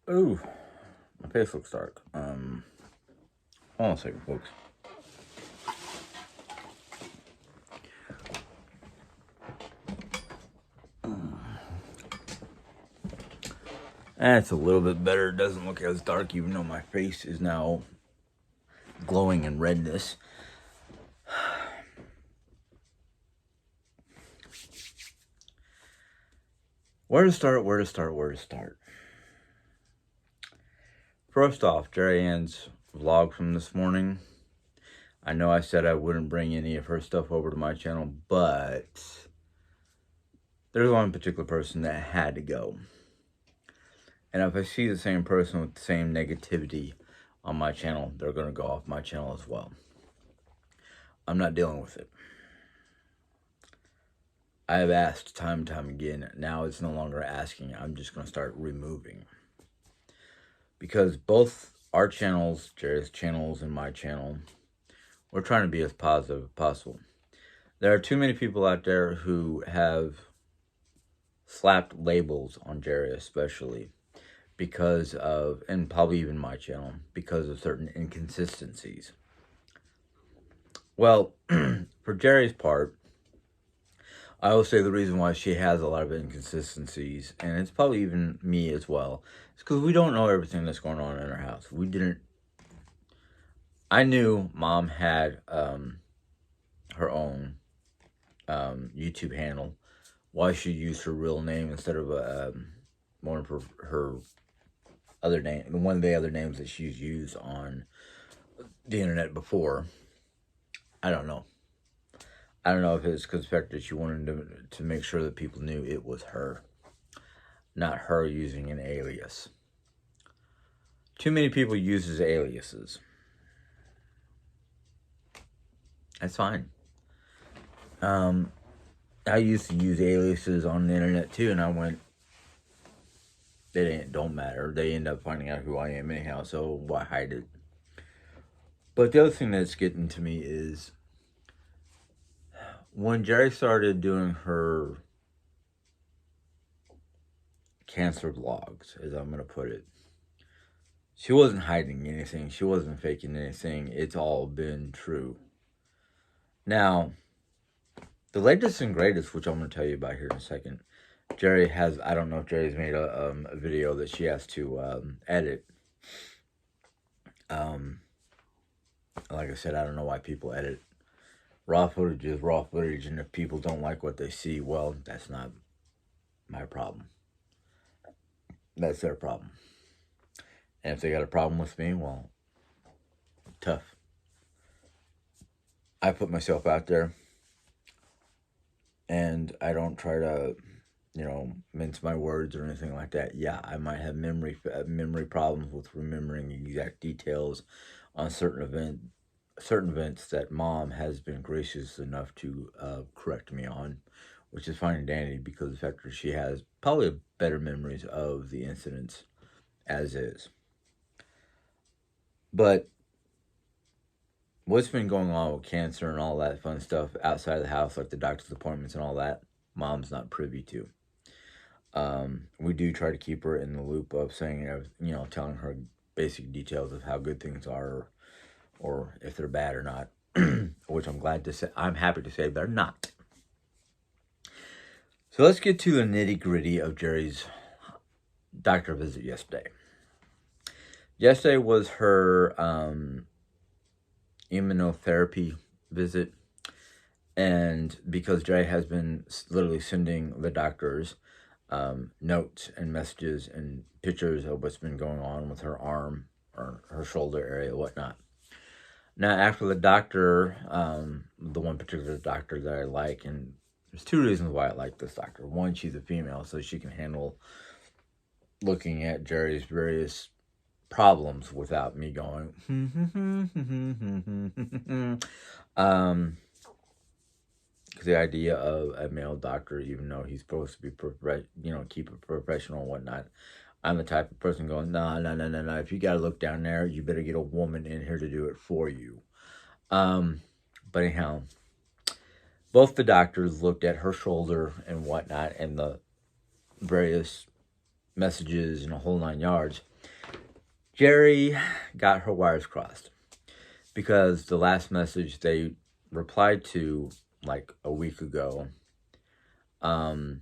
Ooh, my face looks dark. Hold on a second, folks. That's a little bit better. It doesn't look as dark, even though my face is now glowing in redness. Where to start? First off, Jerry Ann's vlog from this morning. I know I said I wouldn't bring any of her stuff over to my channel, but there's one particular person that had to go. And if I see the same person with the same negativity on my channel, they're going to go off my channel as well. I'm not dealing with it. I have asked time and time again. Now it's no longer asking. I'm just going to start removing. Because both our channels, Jerry's channels and my channel, we're trying to be as positive as possible. There are too many people out there who have slapped labels on Jerry especially because of, and probably even my channel, because of certain inconsistencies. Well, for Jerry's part, I will say the reason why she has a lot of inconsistencies, and it's probably even me as well, is because we don't know everything that's going on in our house. I knew Mom had her own YouTube handle. Why she used her real name instead of one of her other name, one of the other names that she's used on the internet before. I don't know. I don't know if it's because the fact that she wanted to make sure that people knew it was her, not her using an alias. Too many people use aliases. That's fine. I used to use aliases on the internet too, and I went, don't matter. They end up finding out who I am anyhow, so why hide it? But the other thing that's getting to me is when Jerry started doing her cancer vlogs, as I'm going to put it, she wasn't hiding anything. She wasn't faking anything. It's all been true. Now, the latest and greatest, which I'm going to tell you about here in a second, Jerry has, I don't know if Jerry's made a video that she has to edit. Like I said, I don't know why people edit. Raw footage is raw footage, and if people don't like what they see, well, that's not my problem. That's their problem. And if they got a problem with me, well, tough. I put myself out there, and I don't try to, mince my words or anything like that. Yeah, I might have memory problems with remembering exact details on certain events that Mom has been gracious enough to correct me on, which is fine and dandy because of the fact that she has probably better memories of the incidents as is. But what's been going on with cancer and all that fun stuff outside of the house, like the doctor's appointments and all that, Mom's not privy to. We do try to keep her in the loop of saying, telling her basic details of how good things are, or if they're bad or not, which I'm happy to say they're not. So let's get to the nitty-gritty of Jerry's doctor visit yesterday. Yesterday was her immunotherapy visit, and because Jerry has been literally sending the doctors notes and messages and pictures of what's been going on with her arm or her shoulder area, whatnot. Now, after the doctor, the one particular doctor that I like, and there's two reasons why I like this doctor. One, she's a female, so she can handle looking at Jerry's various problems without me going, because the idea of a male doctor, even though he's supposed to be, keep it professional and whatnot, I'm the type of person going, no. If you got to look down there, you better get a woman in here to do it for you. But anyhow, both the doctors looked at her shoulder and whatnot and the various messages and a whole 9 yards. Jerry got her wires crossed because the last message they replied to like a week ago, um,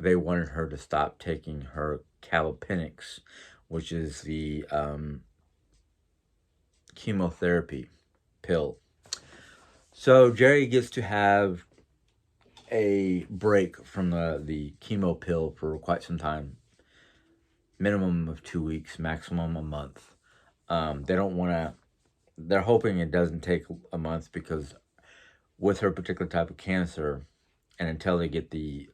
they wanted her to stop taking her calopenix, which is the chemotherapy pill. So Jerry gets to have a break from the chemo pill for quite some time, minimum of 2 weeks, maximum a month. They don't want to. They're hoping it doesn't take a month because with her particular type of cancer, and until they get the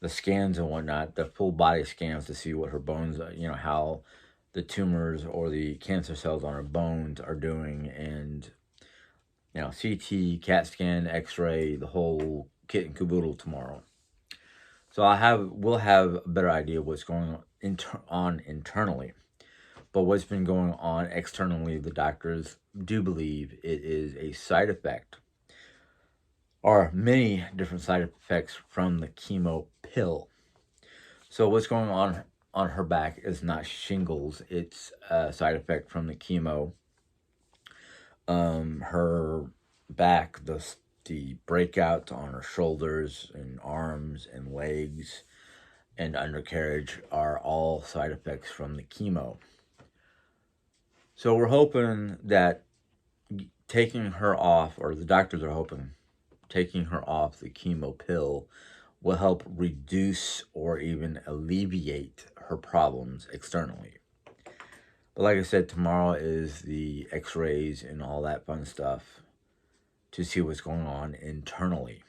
scans and whatnot, the full body scans to see what her bones, how the tumors or the cancer cells on her bones are doing, and CT, CAT scan, X-ray, the whole kit and caboodle tomorrow. So we'll have a better idea of what's going on internally. But what's been going on externally, the doctors do believe it is a side effect, or many different side effects from the chemo pill. So what's going on her back is not shingles; it's a side effect from the chemo. Her back, the breakouts on her shoulders and arms and legs and undercarriage are all side effects from the chemo. So we're hoping that taking her off, or the doctors are hoping taking her off the chemo pill will help reduce or even alleviate her problems externally. But like I said, tomorrow is the x-rays and all that fun stuff to see what's going on internally.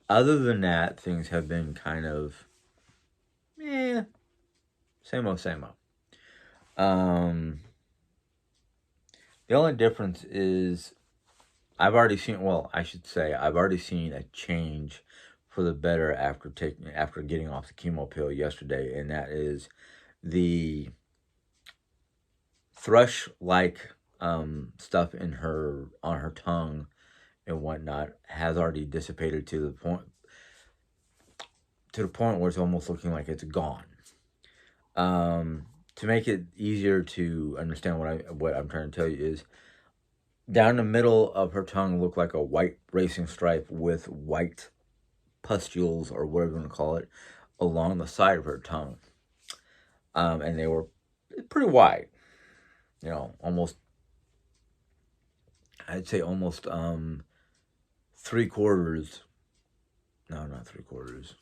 Other than that, things have been kind of same old, same old. The only difference is I've already seen a change for the better after getting off the chemo pill yesterday, and that is the thrush like stuff on her tongue and whatnot has already dissipated to the point where it's almost looking like it's gone. To make it easier to understand what I'm trying to tell you is down the middle of her tongue looked like a white racing stripe with white pustules, or whatever you want to call it, along the side of her tongue. And they were pretty wide, almost, I'd say almost 3/4. No, not 3/4.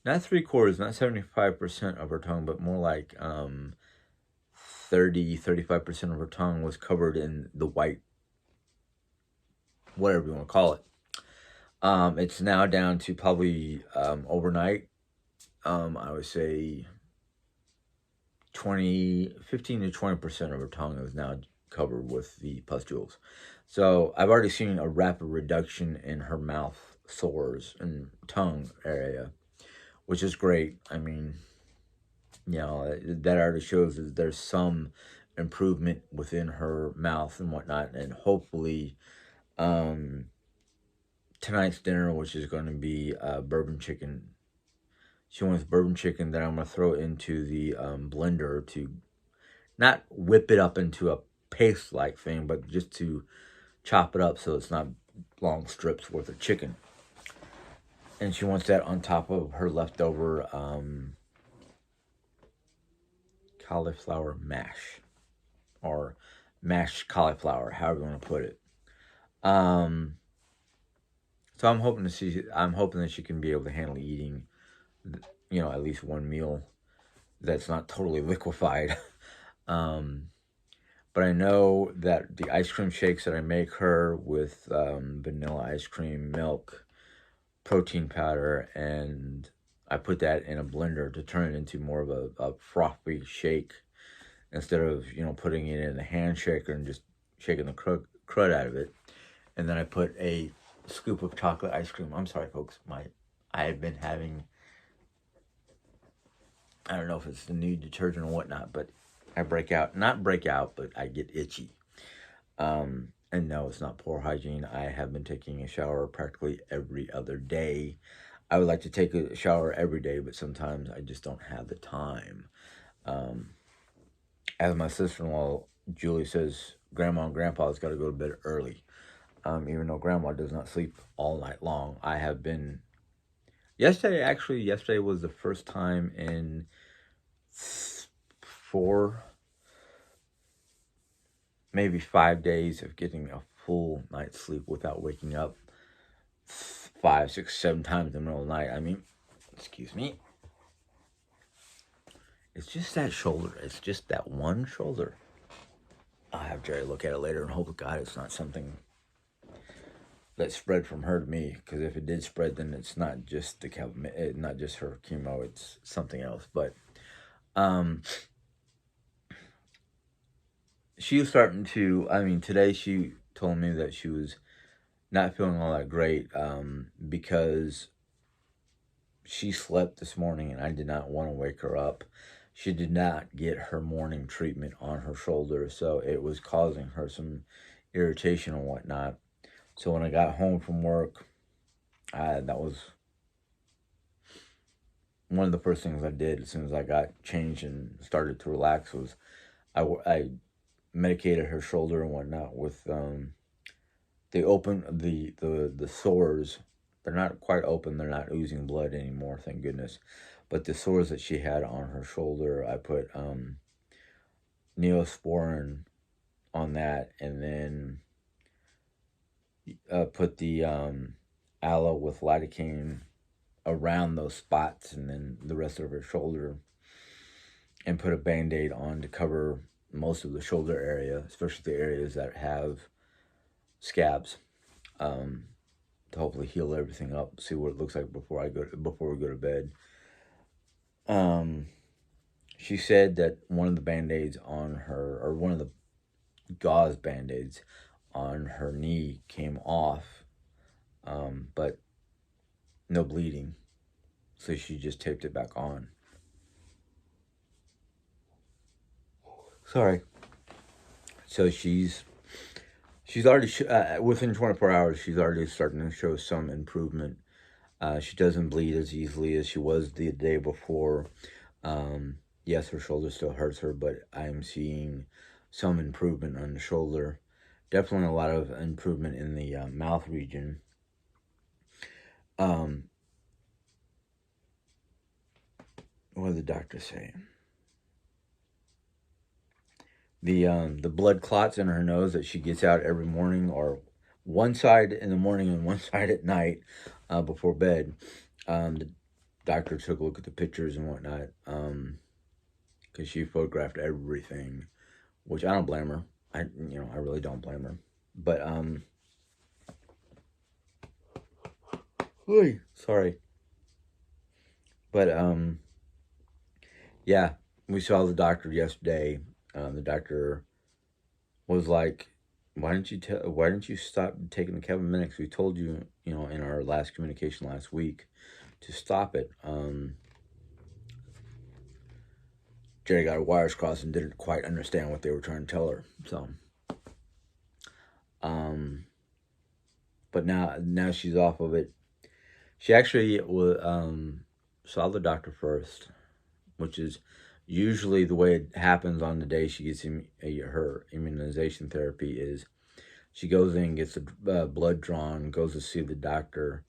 Not 3/4, not 75% of her tongue, but more like 35% of her tongue was covered in the white, whatever you want to call it. It's now down to probably overnight, I would say 15 to 20% of her tongue is now covered with the pustules. So I've already seen a rapid reduction in her mouth sores and tongue area, which is great. I mean, that already shows that there's some improvement within her mouth and whatnot, and hopefully tonight's dinner, which is going to be bourbon chicken. She wants bourbon chicken that I'm going to throw into the blender to not whip it up into a paste-like thing, but just to chop it up so it's not long strips worth of chicken. And she wants that on top of her leftover cauliflower mash, or mashed cauliflower, however you want to put it. So I'm hoping that she can be able to handle eating, at least one meal that's not totally liquefied. But I know that the ice cream shakes that I make her with vanilla ice cream, milk, protein powder, and I put that in a blender to turn it into more of a frothy shake instead of, putting it in a hand shaker and just shaking the crud out of it. And then I put a scoop of chocolate ice cream. I'm sorry, folks. I have been having, I don't know if it's the new detergent or whatnot, but I not break out, but I get itchy. And no, it's not poor hygiene. I have been taking a shower practically every other day. I would like to take a shower every day, but sometimes I just don't have the time. Um, as my sister-in-law Julie says, Grandma and Grandpa's got to go to bed early. Even though Grandma does not sleep all night long, I have been. Yesterday was the first time in 4, maybe 5 days of getting a full night's sleep without waking up 5, 6, 7 times in the middle of the night. I mean, excuse me. It's just that shoulder. It's just that one shoulder. I'll have Jerry look at it later and hope to God it's not something that spread from her to me. Because if it did spread, then it's not just not just her chemo. It's something else. But um, she was starting to. I mean, today she told me that she was not feeling all that great because she slept this morning and I did not want to wake her up. She did not get her morning treatment on her shoulder, so it was causing her some irritation and whatnot. So when I got home from work, that was one of the first things I did as soon as I got changed and started to relax was I medicated her shoulder and whatnot with the sores. They're not quite open. They're not oozing blood anymore, thank goodness. But the sores that she had on her shoulder, I put Neosporin on that, and then put the aloe with lidocaine around those spots, and then the rest of her shoulder, and put a band-aid on to cover most of the shoulder area, especially the areas that have scabs. Um, to hopefully heal everything up, see what it looks like before we go to bed. Um, she said that one of the band-aids on her, or one of the gauze band-aids on her knee came off, but no bleeding, so she just taped it back on. Sorry. So she's already within 24 hours. She's already starting to show some improvement. She doesn't bleed as easily as she was the day before. Yes, her shoulder still hurts her, but I'm seeing some improvement on the shoulder. Definitely a lot of improvement in the mouth region. Um, what did the doctor say? The blood clots in her nose that she gets out every morning, or one side in the morning and one side at night before bed. The doctor took a look at the pictures and whatnot because she photographed everything, which I don't blame her. I really don't blame her. But sorry. But yeah, we saw the doctor yesterday. The doctor was like, Why didn't you stop taking the Kevin Minix? We told you, in our last communication last week, to stop it." Jerry got her wires crossed and didn't quite understand what they were trying to tell her. So, um, but now she's off of it. She actually saw the doctor first, which is usually the way it happens on the day she gets her immunization therapy. Is she goes in, gets the blood drawn, goes to see the doctor.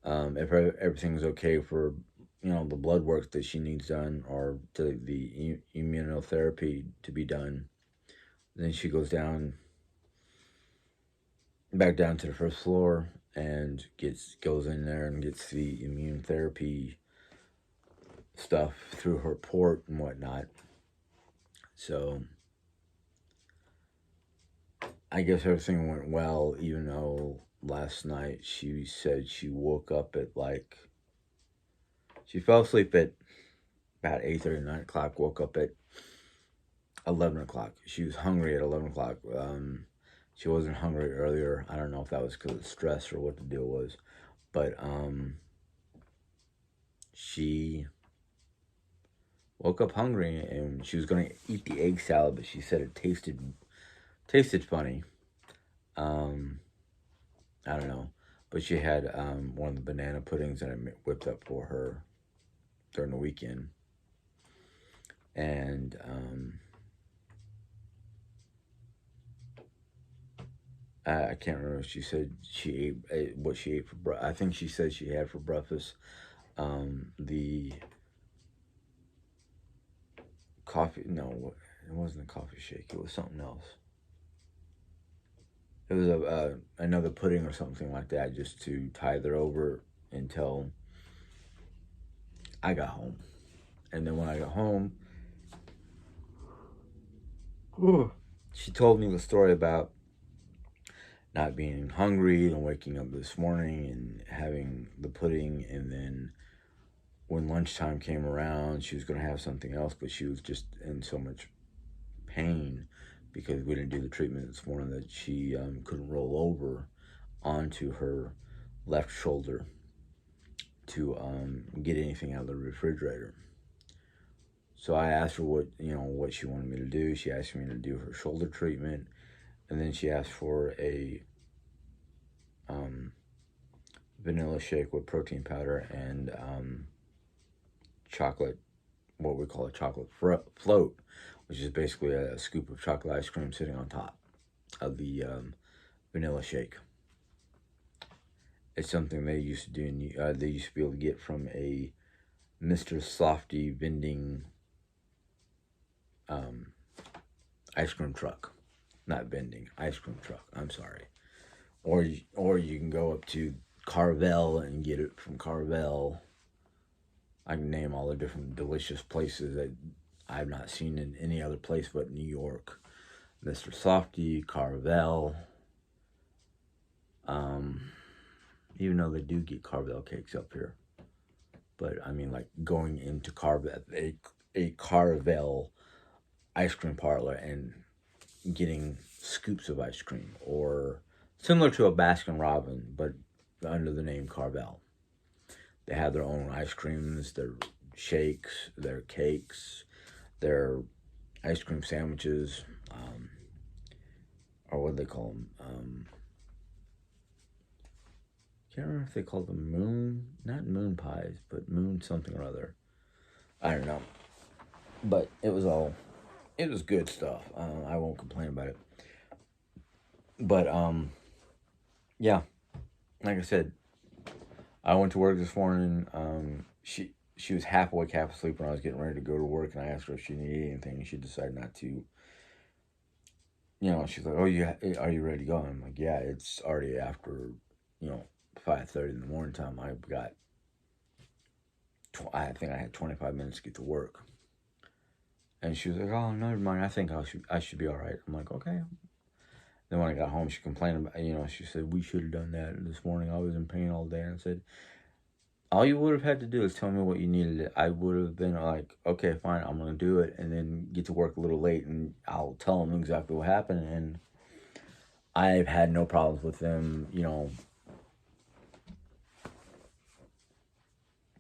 If everything's okay for the blood work that she needs done, or to the immunotherapy to be done, then she goes back down to the first floor and goes in there and gets the immune therapy stuff through her port and whatnot. So I guess everything went well, even though last night she said she woke up at she fell asleep at about 8:30, 9 o'clock, woke up at 11 o'clock. She was hungry at 11 o'clock. She wasn't hungry earlier. I don't know if that was because of stress or what the deal was, but she woke up hungry and she was going to eat the egg salad, but she said it tasted funny. Um, I don't know. But she had one of the banana puddings that I whipped up for her during the weekend. And I can't remember. She said she ate what she ate for breakfast. I think she said she had for breakfast the coffee. No, it wasn't a coffee shake. It was something else. It was another pudding or something like that, just to tide her over until I got home. And then when I got home, she told me the story about not being hungry and waking up this morning and having the pudding, and then when lunchtime came around, she was going to have something else, but she was just in so much pain because we didn't do the treatment this morning that she couldn't roll over onto her left shoulder to get anything out of the refrigerator. So I asked her what she wanted me to do. She asked me to do her shoulder treatment, and then she asked for a um, vanilla shake with protein powder and chocolate, what we call a chocolate float, which is basically a scoop of chocolate ice cream sitting on top of the vanilla shake. It's something they used to do, and they used to be able to get from a Mr. Softy vending um, ice cream truck. Not vending, ice cream truck. I'm sorry. Or you can go up to Carvel and get it from Carvel. I can name all the different delicious places that I've not seen in any other place but New York. Mr. Softy, Carvel. Um, Even though they do get Carvel cakes up here. But I mean, like going into Carvel, a Carvel ice cream parlor and getting scoops of ice cream, or similar to a Baskin Robbins, but under the name Carvel. They have their own ice creams, their shakes, their cakes, their ice cream sandwiches, or what do they call them? Can't remember if they call them not moon pies, but moon something or other. I don't know. But it was good stuff. I won't complain about it. But, yeah, like I said, I went to work this morning. She was half awake, half asleep when I was getting ready to go to work, and I asked her if she needed anything, and she decided not to. She's like, "Oh, are you ready to go?" And I'm like, "Yeah, it's already after, 5:30 in the morning time. I've got, I think I had 25 minutes to get to work." And she was like, "Oh, never mind. I think I should be all right." I'm like, "Okay." Then when I got home, she complained about, she said, "We should have done that this morning. I was in pain all day." And I said, all you would have had to do is tell me what you needed. I would have been like, okay, fine, I'm going to do it, and then get to work a little late, and I'll tell them exactly what happened. And I've had no problems with them,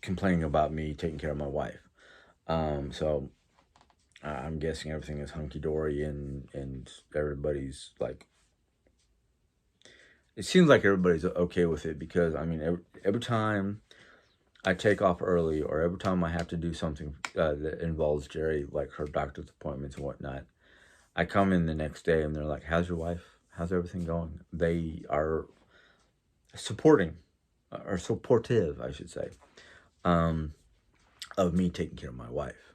complaining about me taking care of my wife. So I'm guessing everything is hunky-dory, and everybody's like, it seems like everybody's okay with it, because, I mean, every time I take off early, or every time I have to do something that involves Jerry, like her doctor's appointments and whatnot, I come in the next day and they're like, "How's your wife? How's everything going?" They are supporting, or supportive, I should say, um, of me taking care of my wife.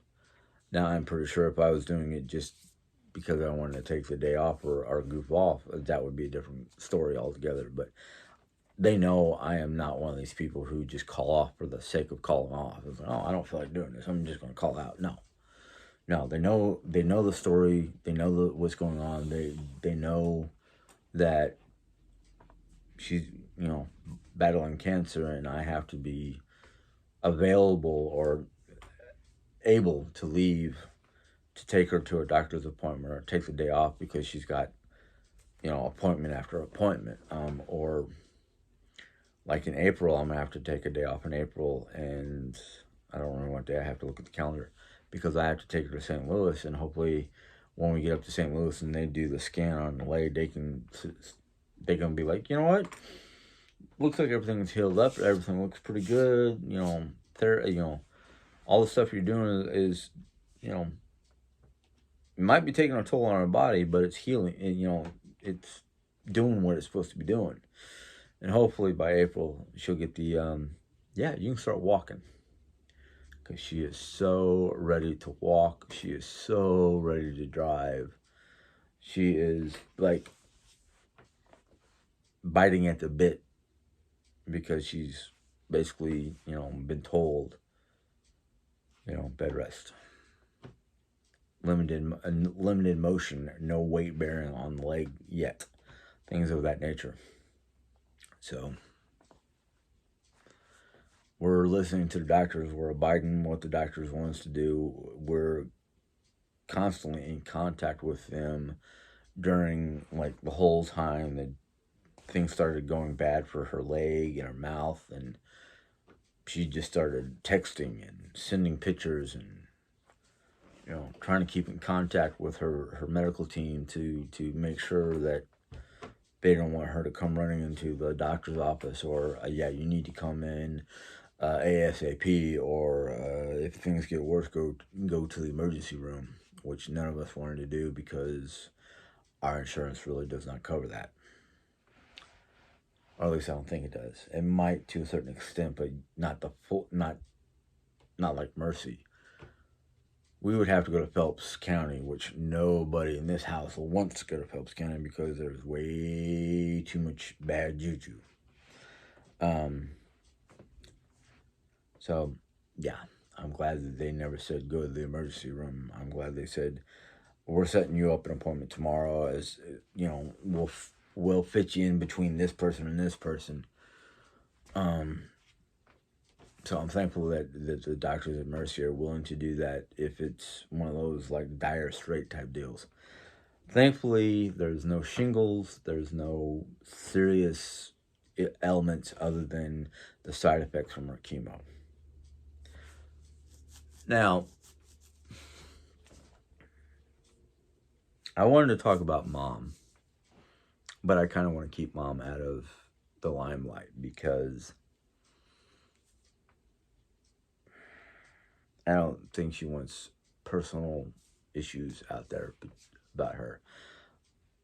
Now, I'm pretty sure if I was doing it just because I wanted to take the day off, or goof off, that would be a different story altogether. But they know I am not one of these people who just call off for the sake of calling off. It's like, "Oh, I don't feel like doing this. I'm just going to call out." No, no. They know the story. They know what's going on. They know that she's battling cancer, and I have to be available or able to leave to take her to a doctor's appointment, or take the day off because she's got appointment after appointment, or like in April, I'm gonna have to take a day off in April, and I don't remember what day. I have to look at the calendar, because I have to take her to St. Louis, and hopefully, when we get up to St. Louis and they do the scan on the leg, they can they're gonna be like, you know what? Looks like everything's healed up. Everything looks pretty good. All the stuff you're doing is, you know, it might be taking a toll on our body, but it's healing. And, it's doing what it's supposed to be doing. And hopefully by April, she'll get the, yeah, you can start walking. Because she is so ready to walk. She is so ready to drive. She is like biting at the bit because she's basically, been told, bed rest. Limited motion, no weight bearing on the leg yet. Things of that nature. So we're listening to the doctors. We're abiding what the doctors want us to do. We're constantly in contact with them during like the whole time that things started going bad for her leg and her mouth, and she just started texting and sending pictures and trying to keep in contact with her medical team to make sure that they don't want her to come running into the doctor's office or yeah, you need to come in ASAP, or if things get worse, go to the emergency room, which none of us wanted to do because our insurance really does not cover that. Or at least I don't think it does. It might to a certain extent, but not the full, not like Mercy. We would have to go to Phelps County, which nobody in this house wants to go to Phelps County because there's way too much bad juju. So, yeah, I'm glad that they never said go to the emergency room. I'm glad they said we're setting you up an appointment tomorrow. As we'll fit you in between this person and this person. So I'm thankful that the doctors at Mercy are willing to do that if it's one of those like dire straight type deals. Thankfully, there's no shingles. There's no serious elements other than the side effects from her chemo. Now, I wanted to talk about Mom, but I kind of want to keep Mom out of the limelight because I don't think she wants personal issues out there about her.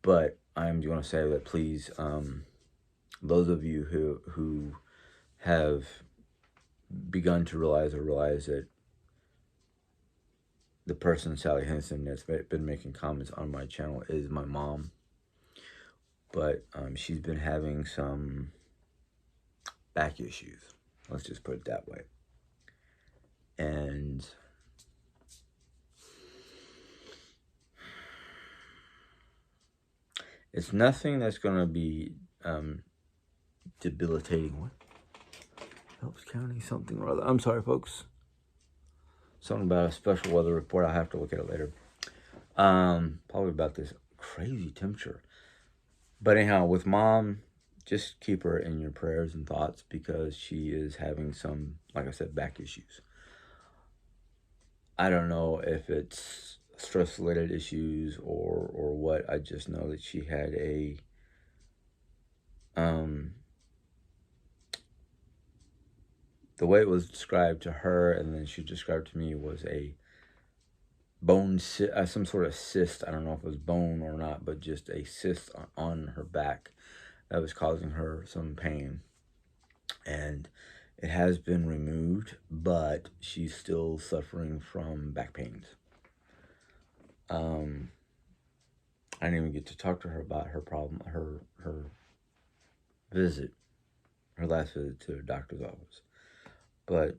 But I'm going to say that please, those of you who have begun to realize that the person, Sally Henson, that's been making comments on my channel is my mom. But she's been having some back issues. Let's just put it that way. And it's nothing that's going to be debilitating. What? Phelps County something or other. I'm sorry, folks. Something about a special weather report. I'll have to look at it later. Probably about this crazy temperature. But anyhow, with Mom, just keep her in your prayers and thoughts because she is having some, like I said, back issues. I don't know if it's stress-related issues or what. I just know that she had a the way it was described to her and then she described to me was a bone, some sort of cyst. I don't know if it was bone or not, but just a cyst on her back that was causing her some pain. And it has been removed, but she's still suffering from back pains. I didn't even get to talk to her about her problem, her visit, her last visit to the doctor's office. But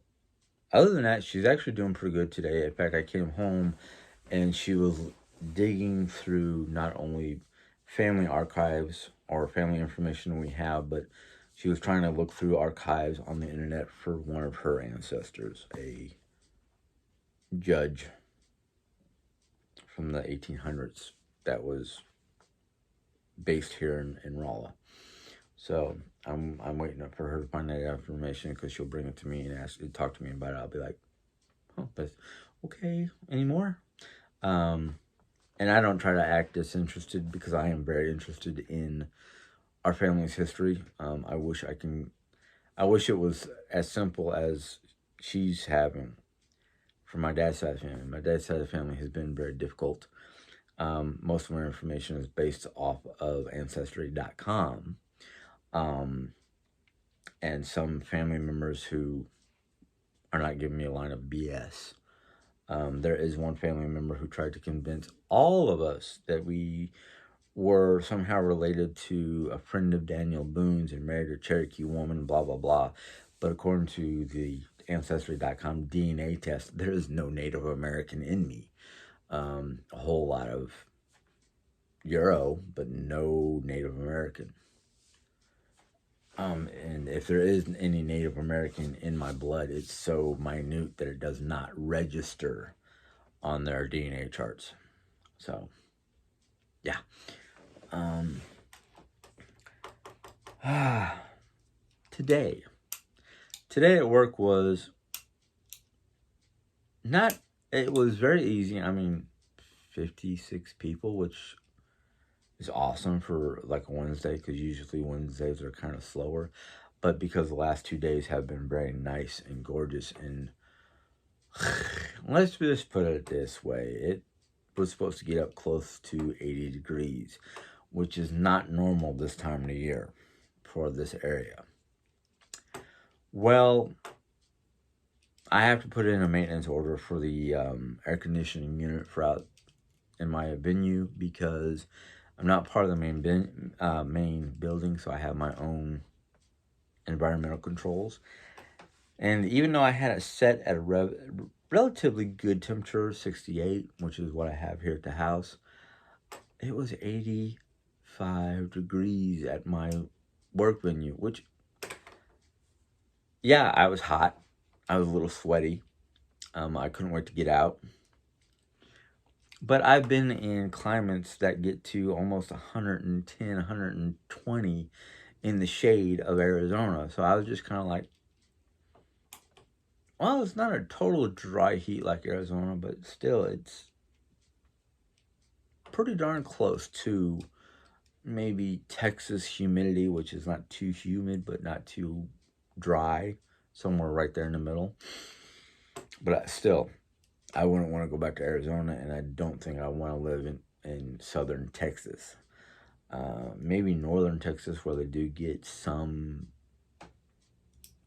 other than that, she's actually doing pretty good today. In fact, I came home and she was digging through not only family archives or family information we have, but she was trying to look through archives on the internet for one of her ancestors, a judge from the 1800s that was based here in Rolla. So I'm waiting for her to find that information because she'll bring it to me and talk to me about it. I'll be like, oh, that's okay. Any more? And I don't try to act disinterested because I am very interested in our family's history. I wish it was as simple as she's having from my dad's side of the family. My dad's side of the family has been very difficult. Most of our information is based off of Ancestry.com. Um, and some family members who are not giving me a line of BS. There is one family member who tried to convince all of us that we were somehow related to a friend of Daniel Boone's and married a Cherokee woman, blah, blah, blah. But according to the Ancestry.com DNA test, there is no Native American in me. A whole lot of Euro, but no Native American. And if there is any Native American in my blood, it's so minute that it does not register on their DNA charts. So, yeah. Today at work was not, it was very easy. I mean, 56 people, which is awesome for like a Wednesday, because usually Wednesdays are kind of slower. But because the last 2 days have been very nice and gorgeous, and let's just put it this way, it was supposed to get up close to 80 degrees, which is not normal this time of the year for this area. Well, I have to put in a maintenance order for the air conditioning unit for out in my venue, because I'm not part of the main building, so I have my own environmental controls. And even though I had it set at a relatively good temperature, 68, which is what I have here at the house, it was 85 degrees at my work venue, which, yeah, I was hot. I was a little sweaty. I couldn't wait to get out. But I've been in climates that get to almost 110, 120 in the shade of Arizona. So I was just kind of like, well, it's not a total dry heat like Arizona, but still, it's pretty darn close to maybe Texas humidity, which is not too humid, but not too dry, somewhere right there in the middle. But still, I wouldn't want to go back to Arizona, and I don't think I want to live in southern Texas. Maybe northern Texas, where they do get some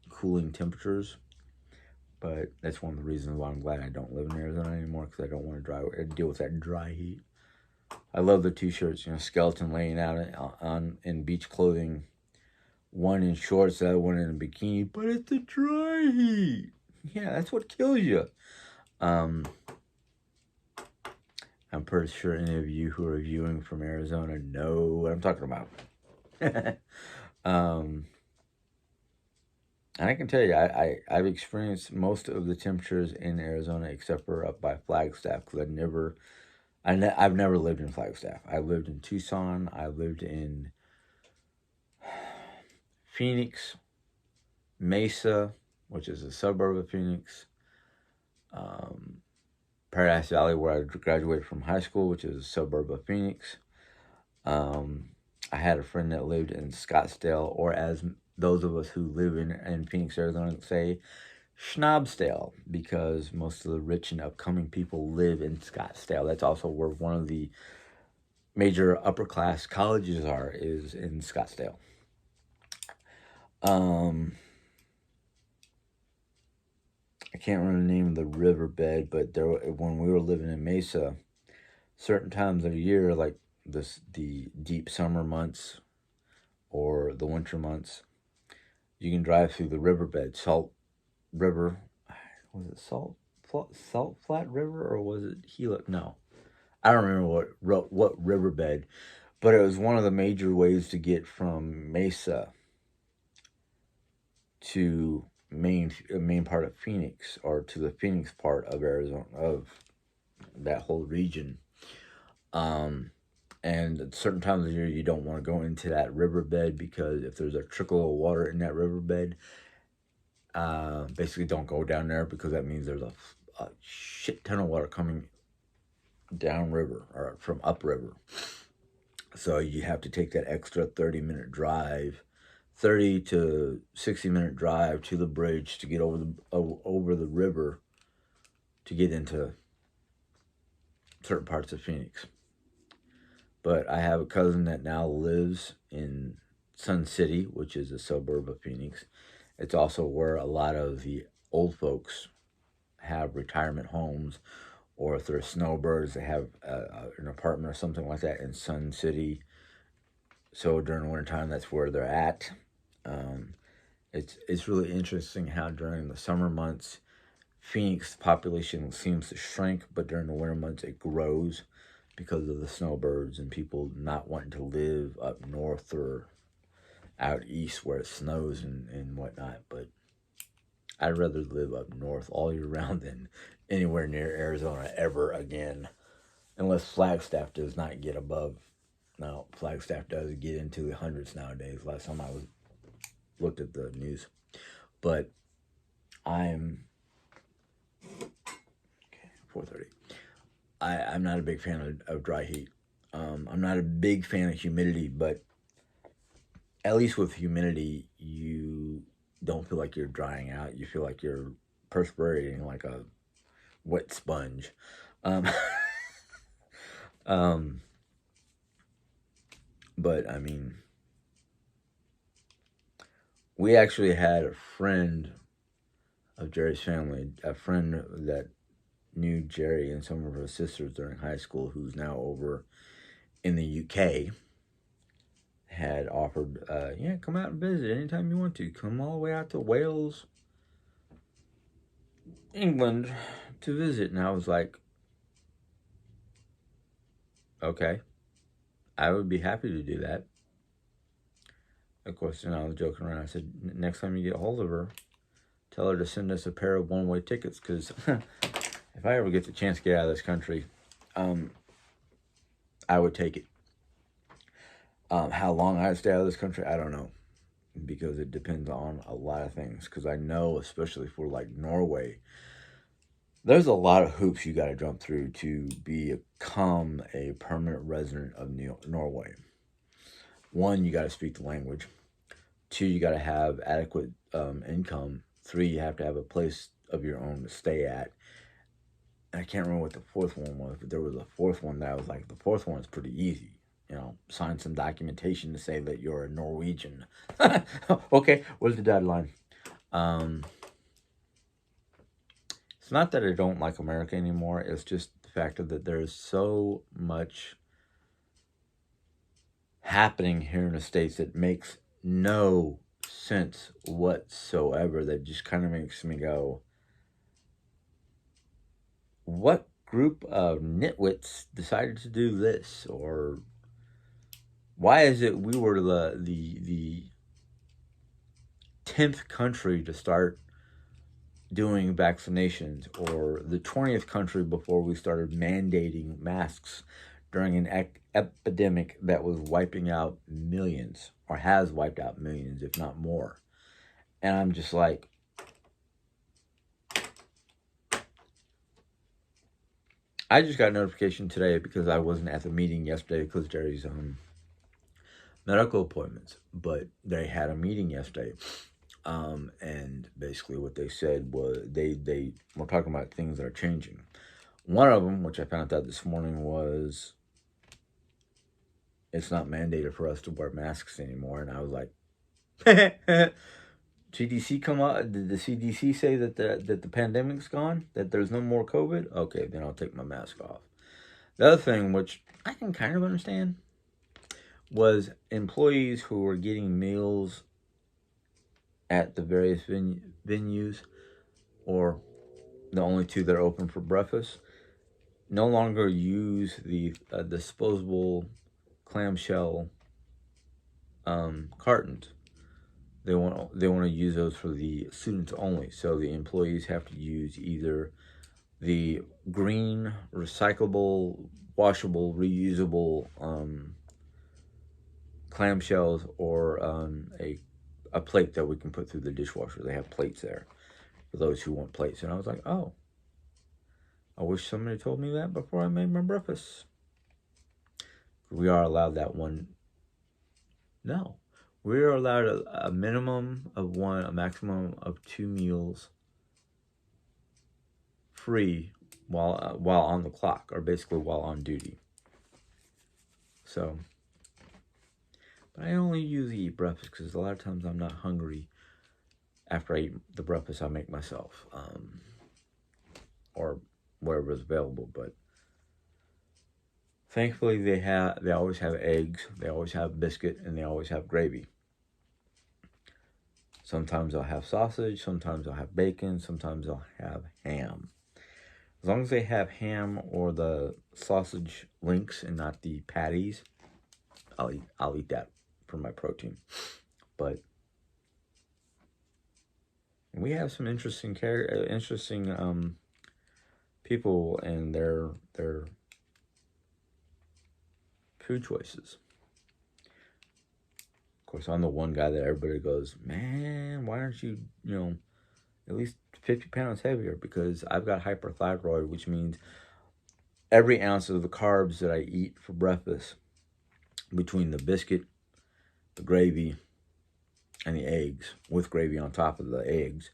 cooling temperatures. But that's one of the reasons why I'm glad I don't live in Arizona anymore, because I don't want to deal with that dry heat. I love the t-shirts, skeleton laying out in beach clothing, one in shorts, the other one in a bikini, but it's the dry heat. Yeah, that's what kills you. I'm pretty sure any of you who are viewing from Arizona know what I'm talking about. And I can tell you, I've experienced most of the temperatures in Arizona except for up by Flagstaff, because I've never lived in Flagstaff. I lived in Tucson. I lived in Phoenix, Mesa, which is a suburb of Phoenix, Paradise Valley, where I graduated from high school, which is a suburb of Phoenix. I had a friend that lived in Scottsdale, or as those of us who live in Phoenix, Arizona say, Schnobsdale, because most of the rich and upcoming people live in Scottsdale. That's also where one of the major upper class colleges is in Scottsdale. I can't remember the name of the riverbed, but when we were living in Mesa, certain times of the year, like the deep summer months or the winter months, you can drive through the riverbed, Salt River. Was it Salt Flat River, or was it Gila? No, I don't remember what riverbed, but it was one of the major ways to get from Mesa to main part of Phoenix, or to the Phoenix part of Arizona, of that whole region. And at certain times of the year, you don't want to go into that riverbed, because if there's a trickle of water in that riverbed, basically don't go down there, because that means there's a shit ton of water coming down river or from upriver. So you have to take that extra 30-minute drive, 30 to 60-minute drive to the bridge to get over the river to get into certain parts of Phoenix. But I have a cousin that now lives in Sun City, which is a suburb of Phoenix. It's also where a lot of the old folks have retirement homes, or if they're snowbirds, they have an apartment or something like that in Sun City. So during the wintertime, that's where they're at. Um, it's really interesting how during the summer months, Phoenix population seems to shrink, but during the winter months it grows because of the snowbirds and people not wanting to live up north or out east where it snows and whatnot. But I'd rather live up north all year round than anywhere near Arizona ever again, unless Flagstaff does not get above. Now Flagstaff does get into the hundreds nowadays. Last time I was looked at the news, but I'm 4:30. I'm not a big fan of dry heat. I'm not a big fan of humidity, but at least with humidity, you don't feel like you're drying out. You feel like you're perspiring like a wet sponge. Um, um, but I mean, we actually had a friend of Jerry's family, a friend that knew Jerry and some of her sisters during high school, who's now over in the UK, had offered, yeah, come out and visit anytime you want to. Come all the way out to Wales, England to visit. And I was like, okay, I would be happy to do that. Of course, I was joking around. I said, next time you get a hold of her, tell her to send us a pair of one-way tickets, because if I ever get the chance to get out of this country, I would take it. How long I stay out of this country, I don't know, because it depends on a lot of things. Because I know, especially for like Norway, there's a lot of hoops you got to jump through to become a permanent resident of Norway. One, you got to speak the language. Two, you got to have adequate income. Three, you have to have a place of your own to stay at. And I can't remember what the fourth one was, but there was a fourth one that I was like, the fourth one is pretty easy. Sign some documentation to say that you're a Norwegian. Okay, what's the deadline? It's not that I don't like America anymore. It's just the fact that there's so much happening here in the States that makes no sense whatsoever. That just kind of makes me go, what group of nitwits decided to do this? Or why is it we were the 10th country to start doing vaccinations, or the 20th country before we started mandating masks during an epidemic that was wiping out millions, or has wiped out millions, if not more? And I'm just like, I just got notification today because I wasn't at the meeting yesterday because Jerry's medical appointments, but they had a meeting yesterday. And basically what they said was they were talking about things that are changing. One of them, which I found out this morning, was it's not mandated for us to wear masks anymore. And I was like, CDC come out? Did the CDC say that the pandemic's gone? That there's no more COVID? Okay, then I'll take my mask off. The other thing, which I can kind of understand, was employees who were getting meals at the various venues, or the only two that are open for breakfast, no longer use the disposable clamshell cartons. They want to use those for the students only. So the employees have to use either the green, recyclable, washable, reusable clamshells, or a plate that we can put through the dishwasher. They have plates there for those who want plates. And I was like, oh, I wish somebody told me that before I made my breakfast. We are allowed that one. No. We are allowed a minimum of one, a maximum of 2 meals free while on the clock, or basically while on duty. So, but I only usually eat breakfast because a lot of times I'm not hungry after I eat the breakfast I make myself, or whatever is available. But thankfully, they always have eggs, they always have biscuit, and they always have gravy. Sometimes I'll have sausage, sometimes I'll have bacon, sometimes I'll have ham. As long as they have ham or the sausage links and not the patties, I'll eat that for my protein. But we have some interesting people and their food choices. Of course, I'm the one guy that everybody goes, man, why aren't you, at least 50 pounds heavier? Because I've got hyperthyroid, which means every ounce of the carbs that I eat for breakfast, between the biscuit, the gravy, and the eggs, with gravy on top of the eggs,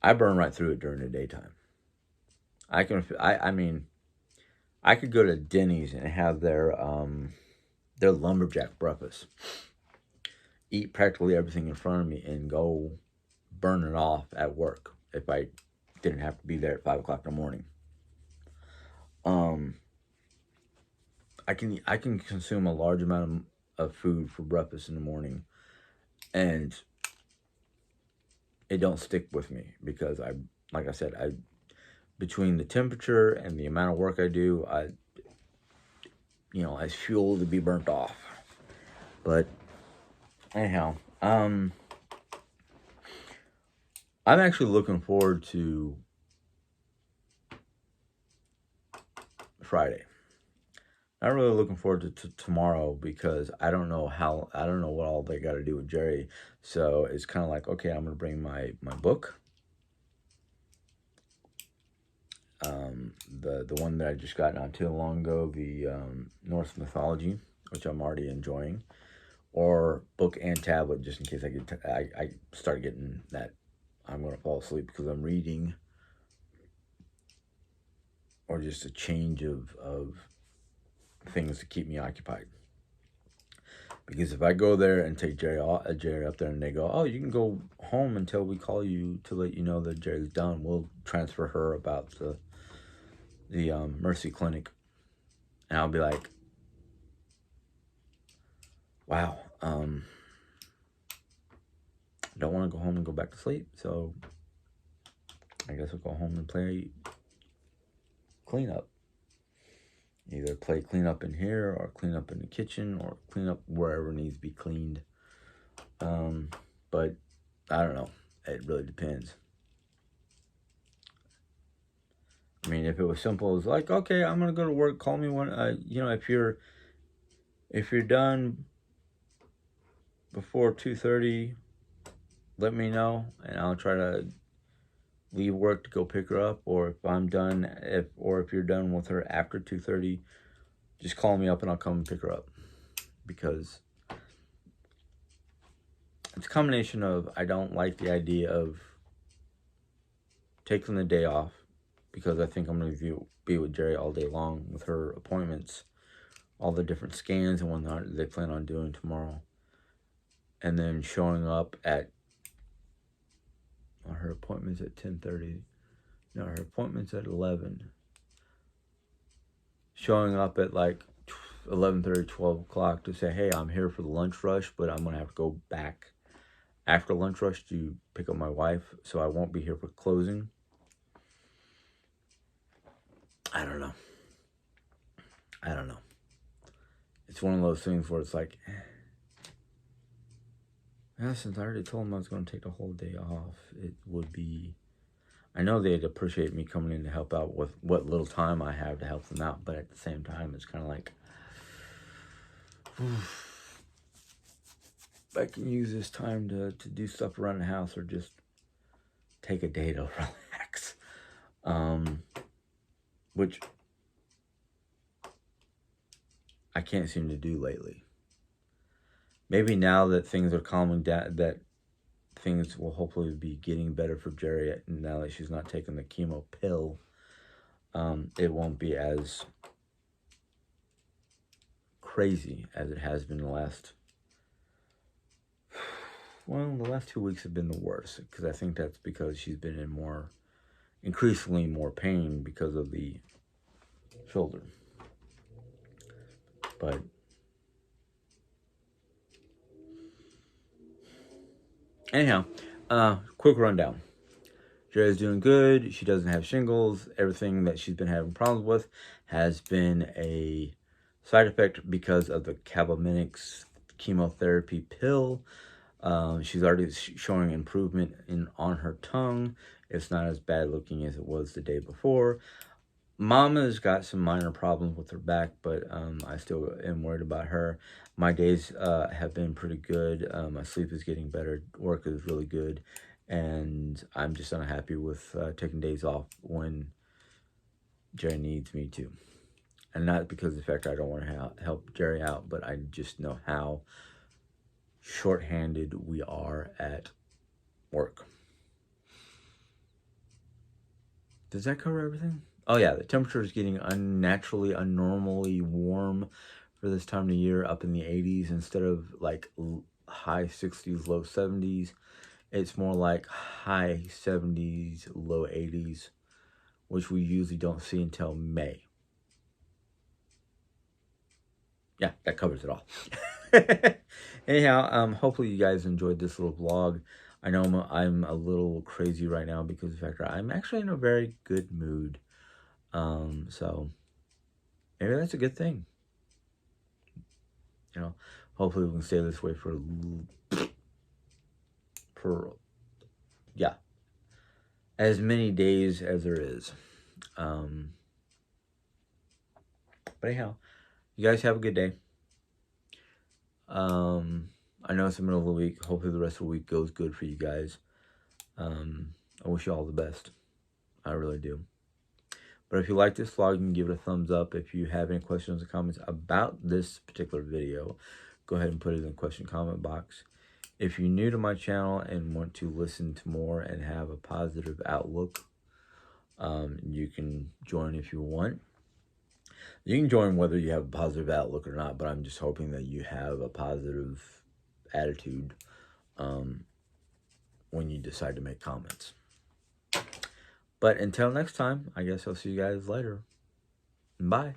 I burn right through it during the daytime. I mean, I could go to Denny's and have their lumberjack breakfast, eat practically everything in front of me, and go burn it off at work if I didn't have to be there at 5 o'clock in the morning. I can consume a large amount of food for breakfast in the morning, and it don't stick with me because like I said, between the temperature and the amount of work I do, as fuel to be burnt off. But anyhow, I'm actually looking forward to Friday. Not really looking forward to tomorrow because I don't know what all they got to do with Jerry. So it's kind of like, okay, I'm gonna bring my book, the one that I just got not too long ago, the Norse mythology, which I'm already enjoying, or book and tablet, just in case I start getting that I'm gonna fall asleep because I'm reading, or just a change of things to keep me occupied. Because if I go there and take Jerry up there and they go, oh, you can go home until we call you to let you know that Jerry's done, we'll transfer her about the Mercy Clinic. And I'll be like, wow, don't want to go home and go back to sleep. So I guess I'll go home and play cleanup. Either play cleanup in here, or clean up in the kitchen, or clean up wherever needs to be cleaned. But I don't know. It really depends. I mean, if it was simple as like, okay, I'm gonna go to work. Call me when if you're done before 2:30, let me know, and I'll try to leave work to go pick her up. Or if I'm done, if you're done with her after 2:30, just call me up and I'll come and pick her up. Because it's a combination of, I don't like the idea of taking the day off, because I think I'm going to be with Jerry all day long with her appointments, all the different scans and whatnot they plan on doing tomorrow. And then showing up at her appointment's at 10:30. No, her appointment's at 11. Showing up at like 11:30, 12 o'clock to say, hey, I'm here for the lunch rush, but I'm going to have to go back after lunch rush to pick up my wife, so I won't be here for closing. I don't know. It's one of those things where it's like, since I already told them I was going to take the whole day off, it would be, I know they'd appreciate me coming in to help out with what little time I have to help them out, but at the same time, it's kind of like, I can use this time to do stuff around the house, or just take a day to relax. Which I can't seem to do lately. Maybe now that things are calming down, that things will hopefully be getting better for Jerry now that she's not taking the chemo pill. It won't be as crazy as it has been the last. Well, the last 2 weeks have been the worst because I think that's because she's been in increasingly more pain because of the shoulder. But anyhow, quick rundown. Jerry's doing good. She doesn't have shingles. Everything that she's been having problems with has been a side effect because of the Cabominix chemotherapy pill. She's already showing improvement on her tongue. It's not as bad looking as it was the day before. Mama's got some minor problems with her back, but I still am worried about her. My days have been pretty good. My sleep is getting better. Work is really good. And I'm just unhappy with taking days off when Jerry needs me to. And not because of the fact I don't want to help Jerry out, but I just know how shorthanded we are at work. Does that cover everything? Oh yeah, the temperature is getting unnaturally, unnormally warm for this time of year, up in the 80s instead of like high 60s, low 70s. It's more like high 70s, low 80s, which we usually don't see until May. Yeah, that covers it all. Anyhow, hopefully you guys enjoyed this little vlog. I know I'm a little crazy right now because of the fact that I'm actually in a very good mood. So maybe that's a good thing. You know, hopefully we can stay this way for yeah, as many days as there is. But anyhow, you guys have a good day. I know it's the middle of the week. Hopefully the rest of the week goes good for you guys. I wish you all the best. I really do. But if you like this vlog, you can give it a thumbs up. If you have any questions or comments about this particular video, go ahead and put it in the question comment box. If you're new to my channel and want to listen to more and have a positive outlook, you can join if you want. You can join whether you have a positive outlook or not, but I'm just hoping that you have a positive attitude when you decide to make comments. But until next time, I guess I'll see you guys later. Bye.